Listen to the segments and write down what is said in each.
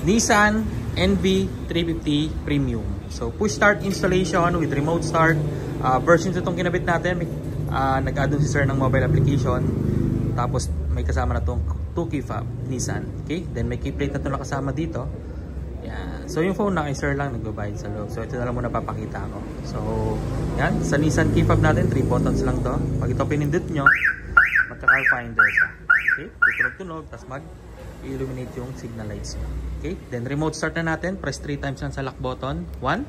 Nissan NV350 Premium. So push start installation with remote start. Versions itong kinabit natin. Nag-add si sir ng mobile application. Tapos may kasama na itong 2 key fob Nissan. Okay? Then may key plate na ito nakasama dito. Yan. So yung phone na kay sir lang nagbabayad sa loob. So ito na lang muna papakita ko. So yan. Sa Nissan key fob natin 3 buttons lang to. Pag ito pinindot nyo, magka-car finder siya. Okay? Tutunog-tunog. Tapos mag-illuminate yung signal lights nyo. Okay? Then remote start na natin. Press 3 times lang sa lock button. 1,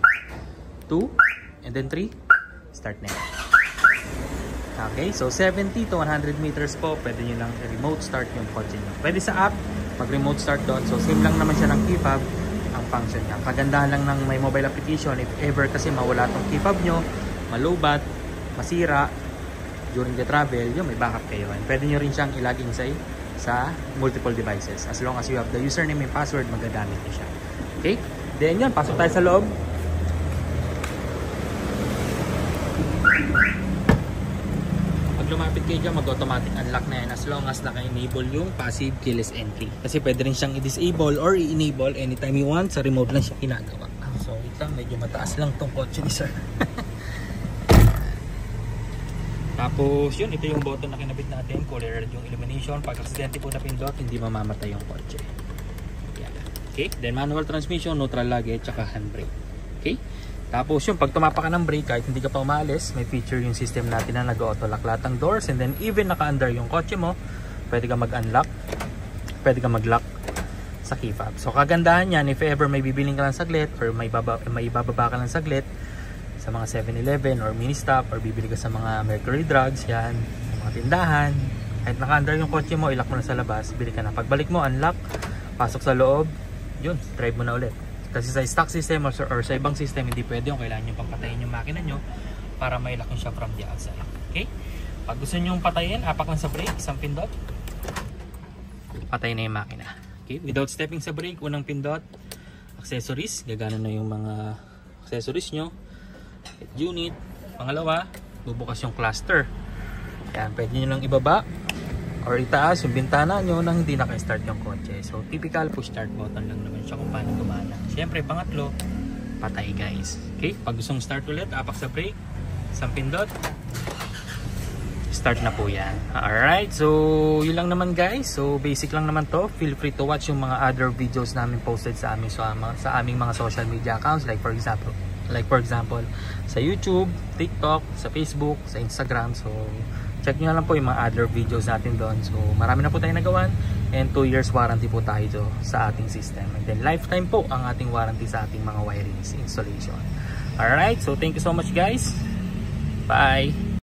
2, and then 3. Start na yan. Okay, so 70 to 100 meters po, pwede nyo lang remote start yung kotse nyo. Pwede sa app, pag remote start doon. So same lang naman siya ng key fob ang function niya. Kagandahan lang ng may mobile application, if ever kasi mawala tong key fob nyo, malubat, masira during the travel, yun, may backup kayo. And pwede nyo rin siyang ilag inside sa multiple devices. As long as you have the username and password, magagamit nyo siya. Okay, then yun, pasok tayo sa loob. Lumapit kayo dyan, mag-automatic unlock na yan as long as naka-enable yung passive keyless entry. Kasi pwede rin siyang i-disable or i-enable anytime you want. Sa remote lang siya ginagawa. So ito, medyo mataas lang tong kotse ni sir. Tapos yun, ito yung button na kinabit natin. Color red yung illumination. Pag aksidente po na pindot, hindi mamamatay yung kotse. Yan. Okay, then manual transmission, neutral luggage, tsaka handbrake. Okay. Tapos yung pag tumapa ka ng brake, kahit hindi ka pa umalis, may feature yung system natin na nag-auto lock lahat ng doors, and then even naka-under yung kotse mo, pwede ka mag-unlock, pwede ka mag-lock sa key fob. So kagandahan yan, if ever may bibiling ka lang saglit or may ibababa ka lang saglit sa mga 7-Eleven or mini stop or bibili ka sa mga Mercury Drugs, yan, mga tindahan, kahit naka-under yung kotse mo, ilock mo na sa labas, bili ka na. Pagbalik mo, unlock, pasok sa loob, yun, drive mo na ulit. Kasi sa stock system or sa ibang system, hindi pwede yung kailangan nyo pang patayin yung makina nyo para mailock nyo siya from the outside. Okay? Pag gusto nyo yung patayin, apak lang sa brake, isang pindot, patay na yung makina. Okay? Without stepping sa brake, unang pindot, accessories, gagana na yung mga accessories nyo. Unit, pangalawa, bubukas yung cluster. Yan, pwede nyo lang ibaba or itaas yung bintana nyo nang hindi naka-start yung kotse. So typical push start button lang naman siya kung paano gumana. Siyempre pangatlo, patay guys. Okay, pag gustong start ulit, apak sa brake, isang pindot, start na po yan. Alright, so yun lang naman guys. So basic lang naman to. Feel free to watch yung mga other videos namin posted sa aming mga social media accounts, like for example sa YouTube, TikTok, sa Facebook, sa Instagram. So check nyo na lang po yung mga other videos natin doon. So marami na po tayong nagawan, and 2 years warranty po tayo sa ating system, and then lifetime po ang ating warranty sa ating mga wirings installation. Alright, so thank you so much guys. Bye.